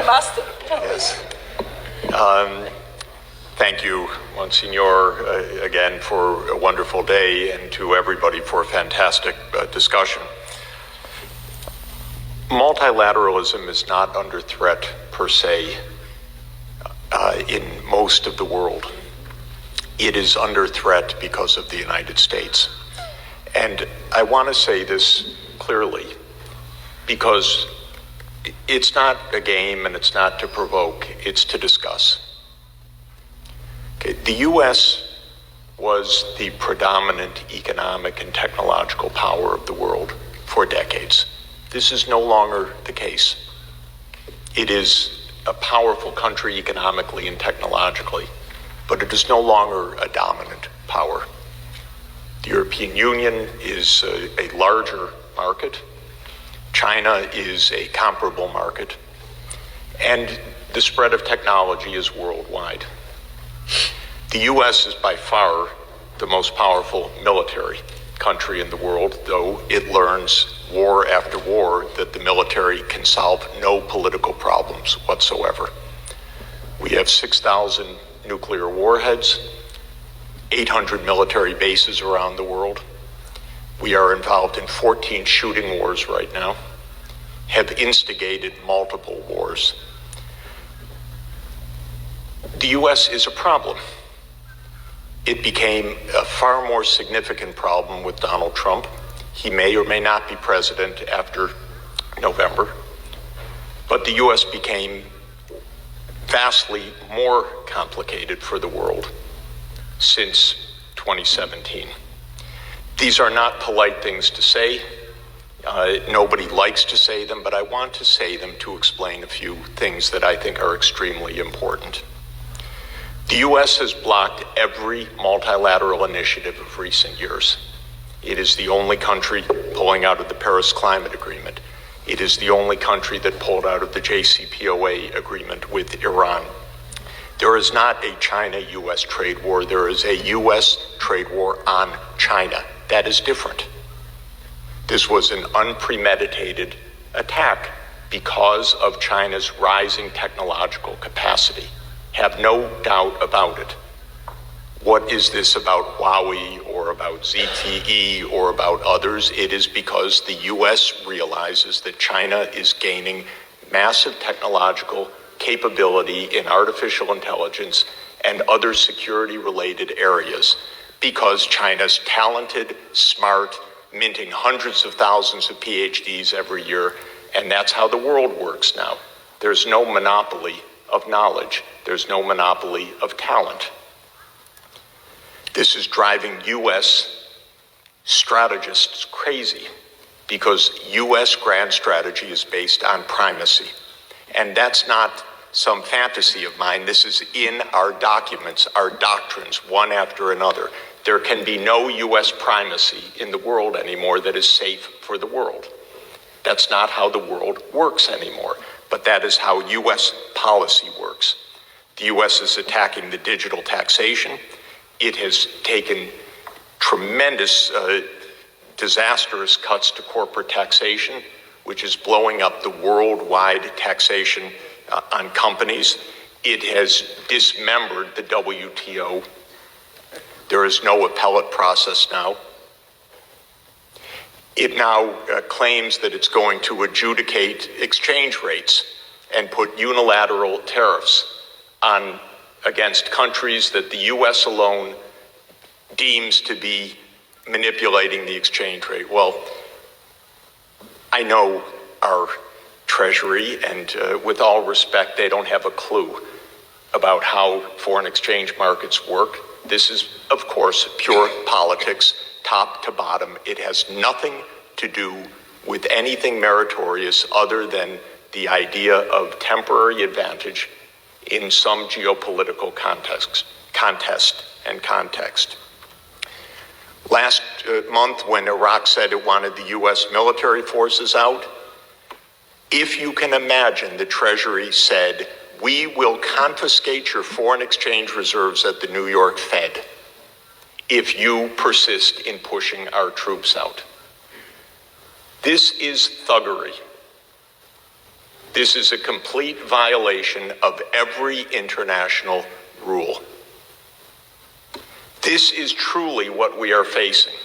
must. Yes. Thank you, Monsignor, again for a wonderful day, and to everybody for a fantastic discussion. Multilateralism is not under threat per se in most of the world. It is under threat because of the United States. And I want to say this clearly because it's not a game and it's not to provoke, it's to discuss. Okay, the U.S. was the predominant economic and technological power of the world for decades. This is no longer the case. It is a powerful country economically and technologically, but it is no longer a dominant power. The European Union is a larger market. China is a comparable market. And the spread of technology is worldwide. The U.S. is by far the most powerful military country in the world, though it learns war after war that the military can solve no political problems whatsoever. We have 6,000 nuclear warheads, 800 military bases around the world. We are involved in 14 shooting wars right now, have instigated multiple wars. The U.S. is a problem. It became a far more significant problem with Donald Trump. He may or may not be president after November, but the U.S. became vastly more complicated for the world since 2017. These are not polite things to say. Nobody likes to say them, but I want to say them to explain a few things that I think are extremely important. The U.S. has blocked every multilateral initiative of recent years. It is the only country pulling out of the Paris Climate Agreement. It is the only country that pulled out of the JCPOA agreement with Iran. There is not a China-U.S. trade war. There is a U.S. trade war on China. That is different. This was an unpremeditated attack because of China's rising technological capacity. Have no doubt about it. What is this about Huawei or about ZTE or about others? It is because the U.S. realizes that China is gaining massive technological capability in artificial intelligence and other security-related areas because China's talented, smart, minting hundreds of thousands of PhDs every year, and that's how the world works now. There's no monopoly of knowledge. There's no monopoly of talent. This is driving U.S. strategists crazy because U.S. grand strategy is based on primacy. And that's not some fantasy of mine. This is in our documents, our doctrines, one after another. There can be no U.S. primacy in the world anymore that is safe for the world. That's not how the world works anymore, but that is how U.S. policy works. The U.S. is attacking the digital taxation. It has taken tremendous, disastrous cuts to corporate taxation, which is blowing up the worldwide taxation on companies. It has dismembered the WTO. There is no appellate process now. It now claims that it's going to adjudicate exchange rates and put unilateral tariffs on against countries that the U.S. alone deems to be manipulating the exchange rate. Well, I know our Treasury, and with all respect, they don't have a clue about how foreign exchange markets work. This is, of course, pure politics, top to bottom. It has nothing to do with anything meritorious other than the idea of temporary advantage in some geopolitical contest and context. Last month, when Iraq said it wanted the U.S. military forces out, if you can imagine, the Treasury said, we will confiscate your foreign exchange reserves at the New York Fed if you persist in pushing our troops out. This is thuggery. This is a complete violation of every international rule. This is truly what we are facing.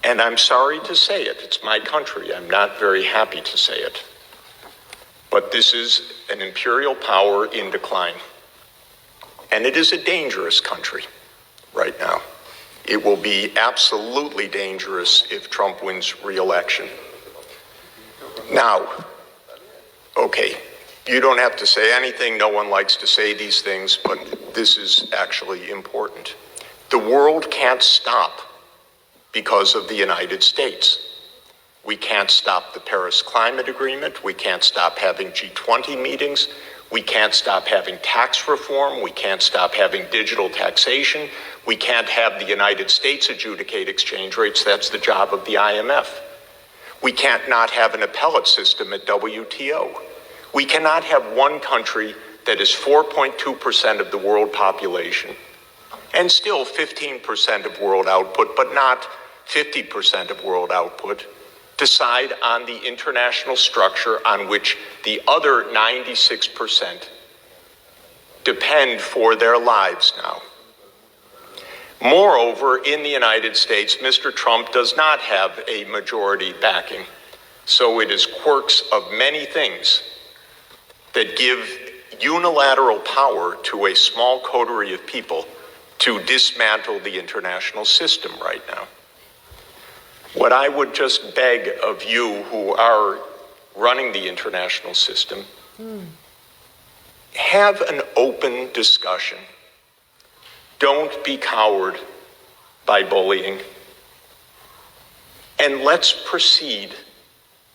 And I'm sorry to say it. It's my country. I'm not very happy to say it. But this is an imperial power in decline. And it is a dangerous country right now. It will be absolutely dangerous if Trump wins re-election. Now, okay, you don't have to say anything. No one likes to say these things, but this is actually important. The world can't stop because of the United States. We can't stop the Paris Climate Agreement. We can't stop having G20 meetings. We can't stop having tax reform. We can't stop having digital taxation. We can't have the United States adjudicate exchange rates. That's the job of the IMF. We can't not have an appellate system at WTO. We cannot have one country that is 4.2% of the world population and still 15% of world output, but not 50% of world output, decide on the international structure on which the other 96% depend for their lives now. Moreover, in the United States, Mr. Trump does not have a majority backing. So it is quirks of many things that give unilateral power to a small coterie of people to dismantle the international system right now. What I would just beg of you who are running the international system, have an open discussion. Don't be cowed by bullying. And let's proceed,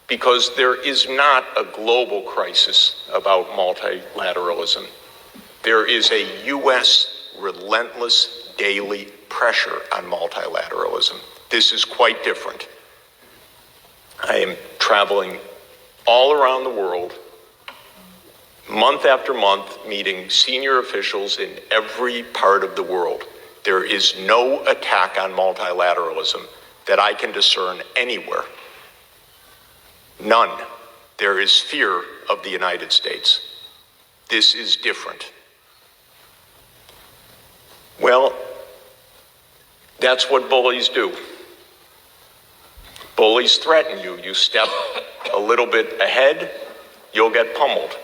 because there is not a global crisis about multilateralism. There is a U.S. relentless daily pressure on multilateralism. This is quite different. I am traveling all around the world, month after month, meeting senior officials in every part of the world. There is no attack on multilateralism that I can discern anywhere. None. There is fear of the United States. This is different. Well, that's what bullies do. Bullies threaten you. You step a little bit ahead, you'll get pummeled.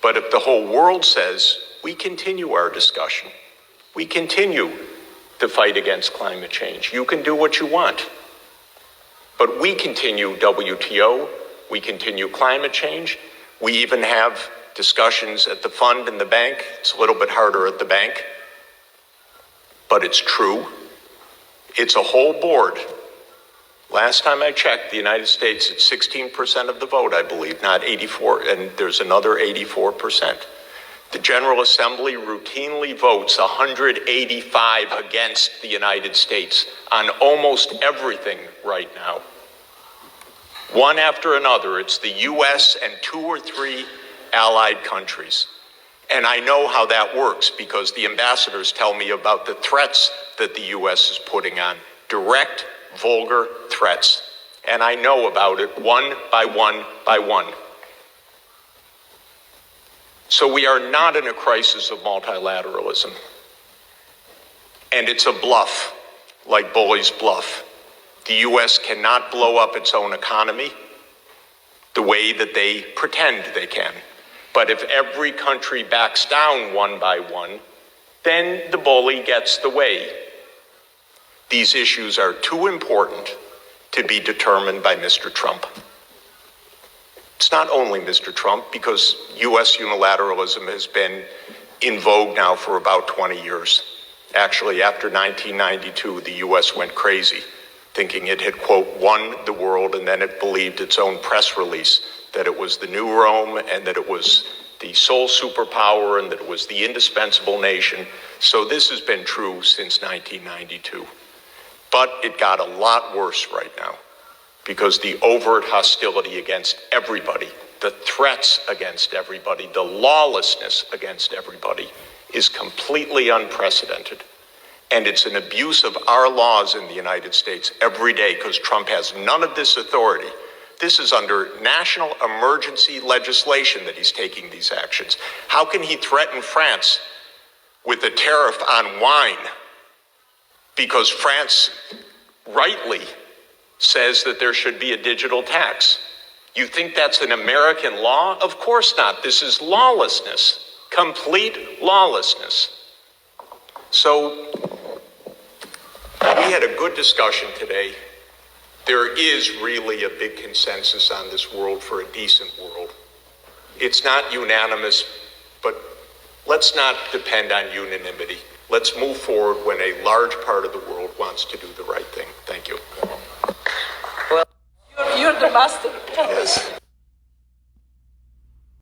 But if the whole world says, we continue our discussion, we continue the fight against climate change, you can do what you want. But we continue WTO, we continue climate change, we even have discussions at the fund and the bank. It's a little bit harder at the bank, but it's true. It's a whole board. Last time I checked, the United States, it's 16% of the vote, I believe, not 84, and there's another 84%. The General Assembly routinely votes 185 against the United States on almost everything right now. One after another, it's the US and 2 or 3 allied countries. And I know how that works because the ambassadors tell me about the threats that the US is putting on, direct, vulgar threats. And I know about it one by one by one. So we are not in a crisis of multilateralism. And it's a bluff, like bullies bluff. The US cannot blow up its own economy the way that they pretend they can. But if every country backs down one by one, then the bully gets the way. These issues are too important to be determined by Mr. Trump. It's not only Mr. Trump, because US unilateralism has been in vogue now for about 20 years. Actually, after 1992, the US went crazy, thinking it had, quote, won the world, and then it believed its own press release that it was the new Rome and that it was the sole superpower and that it was the indispensable nation. So this has been true since 1992. But it got a lot worse right now because the overt hostility against everybody, the threats against everybody, the lawlessness against everybody is completely unprecedented. And it's an abuse of our laws in the United States every day because Trump has none of this authority. This is under national emergency legislation that he's taking these actions. How can he threaten France with a tariff on wine? Because France rightly says that there should be a digital tax. You think that's an American law? Of course not. This is lawlessness, complete lawlessness. So we had a good discussion today. There is really a big consensus on this world for a decent world. It's not unanimous, but let's not depend on unanimity. Let's move forward when a large part of the world wants to do the right thing. Thank you. Well, you're the master. Yes.